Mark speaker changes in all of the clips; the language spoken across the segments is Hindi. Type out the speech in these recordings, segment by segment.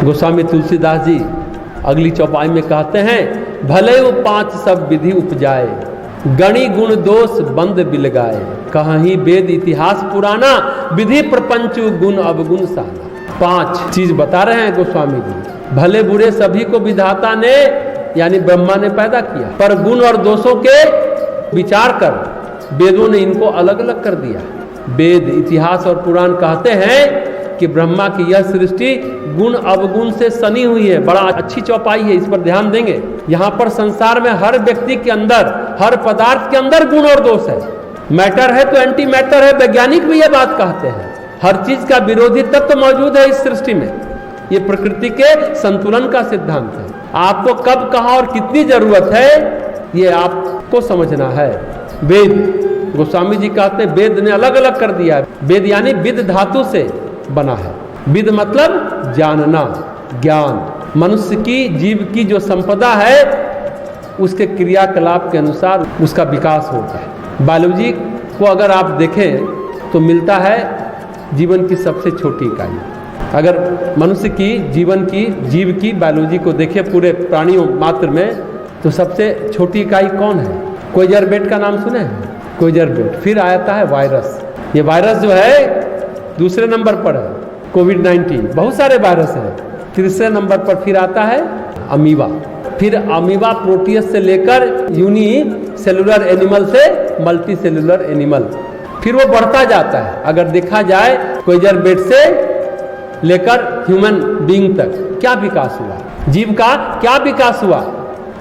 Speaker 1: गोस्वामी तुलसीदास जी अगली चौपाई में कहते हैं, भले वो 5 सब विधि उपजाए, गणि गुण दोष बंद बिलगाए, कहीं वेद इतिहास पुराना, विधि प्रपंच गुण अवगुण साना। 5 चीज बता रहे हैं गोस्वामी जी। भले बुरे सभी को विधाता ने यानी ब्रह्मा ने पैदा किया, पर गुण और दोषों के विचार कर वेदों ने इनको अलग अलग कर दिया। वेद इतिहास और पुराण कहते हैं कि ब्रह्मा की यह सृष्टि गुण अवगुण से सनी हुई है। बड़ा अच्छी चौपाई है, इस पर ध्यान देंगे। यहाँ पर संसार में हर व्यक्ति के अंदर, हर पदार्थ के अंदर गुण और दोष है। मैटर है तो एंटी मैटर है, वैज्ञानिक भी यह बात कहते हैं। हर चीज का विरोधी तत्व मौजूद है इस सृष्टि में। ये प्रकृति के संतुलन का सिद्धांत है। आपको कब, कहाँ और कितनी जरूरत है, ये आपको समझना है। वेद, गोस्वामी जी कहते हैं वेद ने अलग अलग कर दिया है। वेद यानी विद धातु से बना है। विद मतलब जानना, ज्ञान। मनुष्य की, जीव की जो संपदा है उसके क्रियाकलाप के अनुसार उसका विकास होता है। बायोलॉजी को अगर आप देखें तो मिलता है जीवन की सबसे छोटी इकाई। अगर मनुष्य की, जीवन की, जीव की बायोलॉजी को देखें पूरे प्राणियों मात्र में, तो सबसे छोटी इकाई कौन है? कोइजरबेट का नाम सुने हैं? कोइजरबेट। फिर आता है वायरस। ये वायरस जो है दूसरे नंबर पर है कोविड-19। बहुत सारे वायरस हैं। तीसरे नंबर पर फिर आता है अमीबा। फिर अमीबा प्रोटियस से लेकर यूनी सेलुलर एनिमल से मल्टी सेलुलर एनिमल, फिर वो बढ़ता जाता है। अगर देखा जाए कोइजरबेट से लेकर ह्यूमन बीइंग तक क्या विकास हुआ, जीव का क्या विकास हुआ,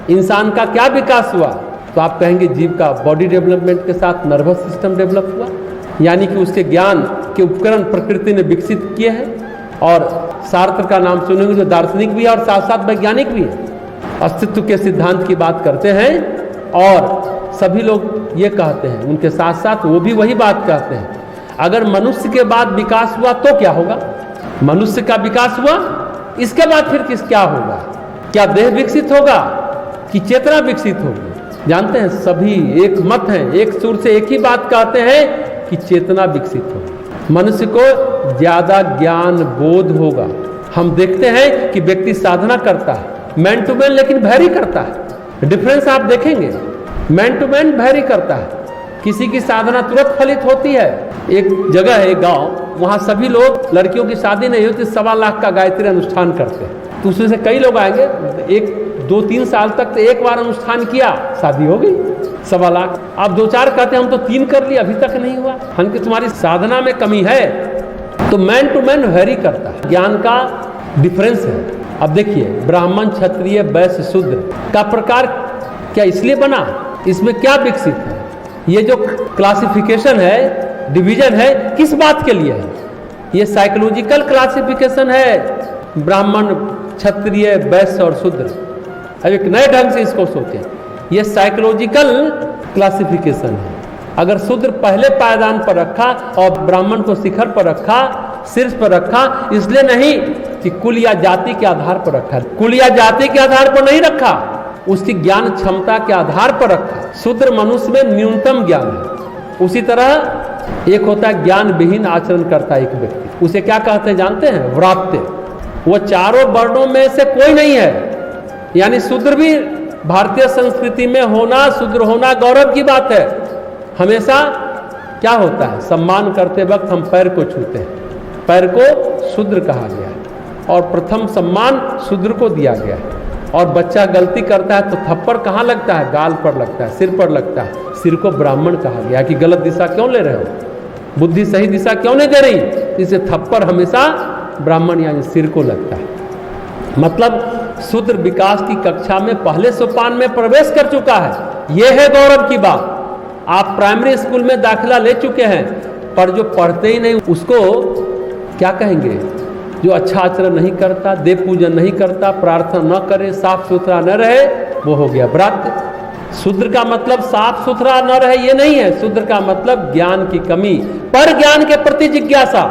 Speaker 1: इंसान का क्या विकास हुआ, तो आप कहेंगे जीव का बॉडी डेवलपमेंट के साथ नर्वस सिस्टम डेवलप हुआ, यानी कि उसके ज्ञान के उपकरण प्रकृति ने विकसित किए हैं। और सार्त्र का नाम सुनेंगे जो दार्शनिक भी है और साथ साथ वैज्ञानिक भी है, अस्तित्व के सिद्धांत की बात करते हैं। और सभी लोग ये कहते हैं, उनके साथ साथ वो भी वही बात कहते हैं, अगर मनुष्य के बाद विकास हुआ तो क्या होगा? मनुष्य का विकास हुआ, इसके बाद फिर क्या होगा? क्या देह विकसित होगा कि चेतना विकसित होगी? जानते हैं सभी एक मत है, एक सुर से एक ही बात कहते हैं कि चेतना विकसित होगी। मनुष्य को ज्यादा ज्ञान बोध होगा। हम देखते हैं कि व्यक्ति साधना करता है मैन टू मैन, लेकिन भैरी करता है। डिफरेंस आप देखेंगे, मैन टू मैन भैरी करता है। किसी की साधना तुरंत फलित होती है। एक जगह है, एक गांव, वहां सभी लोग, लड़कियों की शादी नहीं होती, 1.25 लाख का गायत्री अनुष्ठान करते हैं। तो उसमें से कई लोग आएंगे, 1-2-3 साल तक तो एक बार अनुष्ठान किया, शादी हो गई, 1.25 लाख। आप 2-4 कहते हैं हम तो 3 कर लिए, अभी तक नहीं हुआ। हालांकि तुम्हारी साधना में कमी है। तो मैन टू मैन वेरी करता है, ज्ञान का डिफरेंस है। अब देखिए, ब्राह्मण, क्षत्रिय, वैश्य, शूद्र का प्रकार क्या इसलिए बना? इसमें क्या विकसित है? ये जो क्लासिफिकेशन है, डिवीजन है, किस बात के लिए है? ये साइकोलॉजिकल क्लासिफिकेशन है। ब्राह्मण, क्षत्रिय, वैश्य और शूद्र। अब एक नए ढंग से इसको सोचें, ये साइकोलॉजिकल क्लासिफिकेशन है। अगर शूद्र पहले पायदान पर रखा और ब्राह्मण को शिखर पर रखा, शीर्ष पर रखा, इसलिए नहीं कि कुल या जाति के आधार पर रखा, कुल या जाति के आधार पर नहीं रखा, उसकी ज्ञान क्षमता के आधार पर रखा। शूद्र मनुष्य में न्यूनतम ज्ञान है। उसी तरह एक होता है ज्ञान विहीन आचरण करता है एक व्यक्ति, उसे क्या कहते हैं जानते हैं? व्रात्य। वो चारों वर्णों में से कोई नहीं है। यानी शूद्र भी भारतीय संस्कृति में होना, शूद्र होना गौरव की बात है। हमेशा क्या होता है, सम्मान करते वक्त हम पैर को छूते हैं, पैर को शूद्र कहा गया है और प्रथम सम्मान शूद्र को दिया गया है। और बच्चा गलती करता है तो थप्पड़ कहाँ लगता है? गाल पर लगता है, सिर पर लगता है। सिर को ब्राह्मण कहा गया कि गलत दिशा क्यों ले रहे हो, बुद्धि सही दिशा क्यों नहीं दे रही, इसे थप्पड़ हमेशा ब्राह्मण यानी सिर को लगता है। मतलब शूद्र विकास की कक्षा में पहले सोपान में प्रवेश कर चुका है। यह है गौरव की बात। आप प्राइमरी स्कूल में दाखिला ले चुके हैं, पर जो पढ़ते ही नहीं उसको क्या कहेंगे? जो अच्छा आचरण नहीं करता, देव पूजन नहीं करता, प्रार्थना न करे, साफ सुथरा न रहे, वो हो गया ब्रात्य। शूद्र का मतलब साफ सुथरा न रहे ये नहीं है, शूद्र का मतलब ज्ञान की कमी, पर ज्ञान के प्रति जिज्ञासा,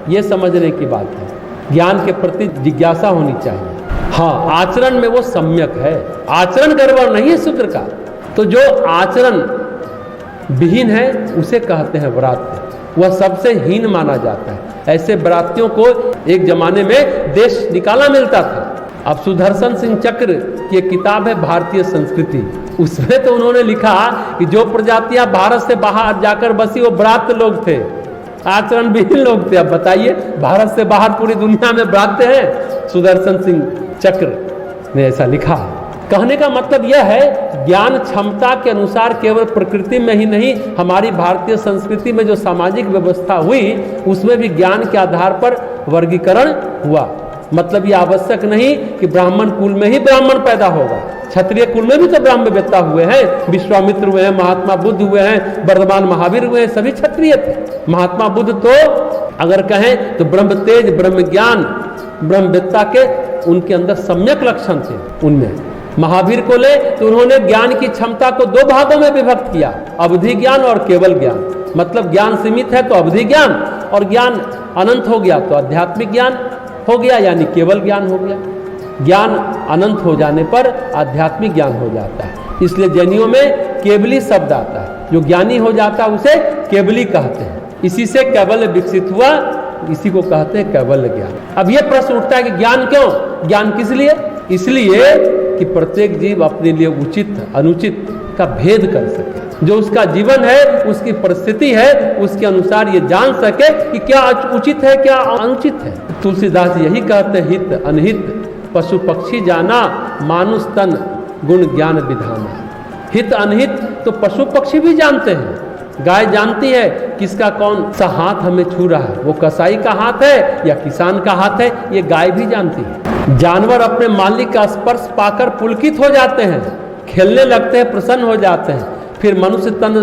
Speaker 1: ये समझने की बात है। ज्ञान के प्रति जिज्ञासा होनी चाहिए। हाँ, आचरण में वो सम्यक है, आचरण गड़बड़ नहीं है शूद्र का। तो जो आचरण विहीन है उसे कहते हैं व्रात्य, वह सबसे हीन माना जाता है। ऐसे व्रात्यों को एक जमाने में देश निकाला मिलता था। अब सुदर्शन सिंह चक्र की एक किताब है भारतीय संस्कृति, उसमें तो उन्होंने लिखा कि जो प्रजातियां भारत से बाहर जाकर बसी वो व्रात्य लोग थे, आचरण विहीन लोग थे। अब बताइए, भारत से बाहर पूरी दुनिया में व्रात्य हैं। सुदर्शन सिंह चक्र ने ऐसा लिखा। कहने का मतलब यह है, ज्ञान क्षमता के अनुसार केवल प्रकृति में ही नहीं, हमारी भारतीय संस्कृति में जो सामाजिक व्यवस्था हुई उसमें भी ज्ञान के आधार पर वर्गीकरण हुआ। मतलब ये आवश्यक नहीं कि ब्राह्मण कुल में ही ब्राह्मण पैदा होगा, क्षत्रिय कुल में भी तो ब्राह्मणवेत्ता हुए हैं, विश्वामित्र हुए हैं, महात्मा बुद्ध हुए हैं, वर्धमान महावीर हुए हैं, सभी क्षत्रिय थे। महात्मा बुद्ध तो अगर कहें तो ब्रह्म तेज, ब्रह्म ज्ञान, ब्रह्मवेत्ता के उनके अंदर सम्यक लक्षण थे। उनमें महावीर को ले तो उन्होंने ज्ञान की क्षमता को दो भागों में विभक्त किया, अवधि ज्ञान और केवल ज्ञान। मतलब ज्ञान सीमित है तो अवधि ज्ञान, और ज्ञान अनंत हो गया तो आध्यात्मिक ज्ञान हो गया, यानी केवल ज्ञान हो गया। ज्ञान अनंत हो जाने पर आध्यात्मिक ज्ञान हो जाता है। इसलिए जैनियों में केवली शब्द आता है, जो ज्ञानी हो जाता है उसे केवली कहते हैं। इसी से कैवल्य विकसित हुआ, इसी को कहते हैं कैवल्य ज्ञान। अब यह प्रश्न उठता है कि ज्ञान क्यों, ज्ञान किस लिए? इसलिए कि प्रत्येक जीव अपने लिए उचित अनुचित का भेद कर सके, जो उसका जीवन है, उसकी परिस्थिति है, उसके अनुसार ये जान सके कि क्या उचित है क्या अनुचित है। तुलसीदास यही कहते हैं, हित अनहित पशु पक्षी जाना, मानुष तन गुण ज्ञान विधाना। हित अनहित तो पशु पक्षी भी जानते हैं। गाय जानती है किसका कौन सा हाथ हमें छू रहा है, वो कसाई का हाथ है या किसान का हाथ है, ये गाय भी जानती है। जानवर अपने मालिक का स्पर्श पाकर पुलकित हो जाते हैं, खेलने लगते हैं, प्रसन्न हो जाते हैं। फिर मनुष्य तन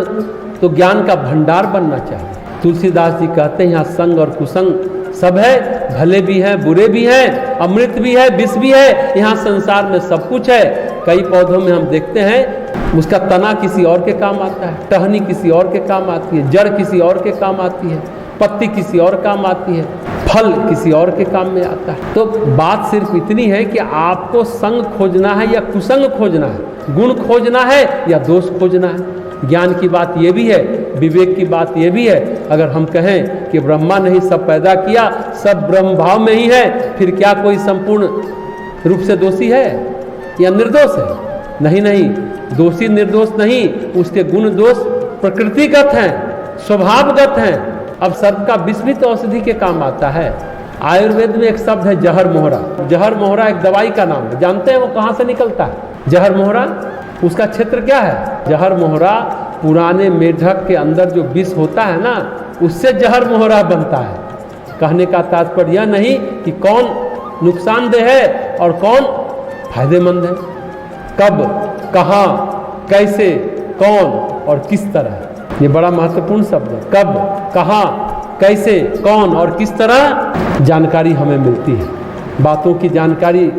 Speaker 1: तो ज्ञान का भंडार बनना चाहिए। तुलसीदास जी कहते हैं, यहाँ संग और कुसंग सब है, भले भी हैं, बुरे भी हैं, अमृत भी है, विष भी है, यहाँ संसार में सब कुछ है। कई पौधों में हम देखते हैं उसका तना किसी और के काम आता है, टहनी किसी और के काम आती है, जड़ किसी और के काम आती है, पत्ती किसी और काम आती है, फल किसी और के काम में आता है। तो बात सिर्फ इतनी है कि आपको संग खोजना है या कुसंग खोजना है, गुण खोजना है या दोष खोजना है। ज्ञान की बात यह भी है, विवेक की बात यह भी है। अगर हम कहें कि ब्रह्मा ने ही सब पैदा किया, सब ब्रह्म भाव में ही है, फिर क्या कोई संपूर्ण रूप से दोषी है या निर्दोष है? नहीं नहीं, दोषी निर्दोष नहीं, उसके गुण दोष प्रकृतिगत हैं, स्वभावगत हैं। अब सर्प का विष भी तो औषधि के काम आता है। आयुर्वेद में एक शब्द है जहर मोहरा। जहर मोहरा एक दवाई का नाम है। जानते हैं वो कहाँ से निकलता है? जहर मोहरा, उसका क्षेत्र क्या है? जहर मोहरा पुराने मेढक के अंदर जो विष होता है ना, उससे जहर मोहरा बनता है। कहने का तात्पर्य यह नहीं कि कौन नुकसानदेह है और कौन फायदेमंद है, कब, कहाँ, कैसे, कौन और किस तरह। ये बड़ा महत्वपूर्ण शब्द है। कब, कहाँ, कैसे, कौन और किस तरह जानकारी हमें मिलती है। बातों की जानकारी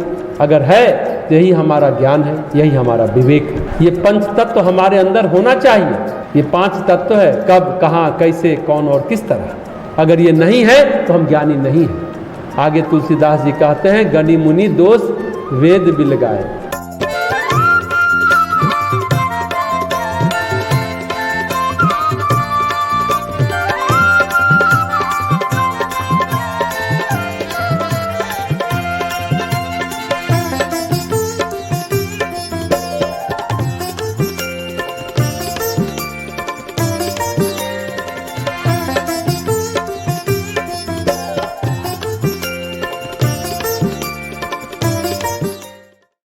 Speaker 1: अगर है, यही हमारा ज्ञान है, यही हमारा विवेक है। ये पंच तत्व हमारे अंदर होना चाहिए। ये 5 तत्व है, कब, कहाँ, कैसे, कौन और किस तरह। अगर ये नहीं है तो हम ज्ञानी नहीं हैं। आगे तुलसीदास जी कहते हैं, गणि मुनि दोष वेद बिलगाए।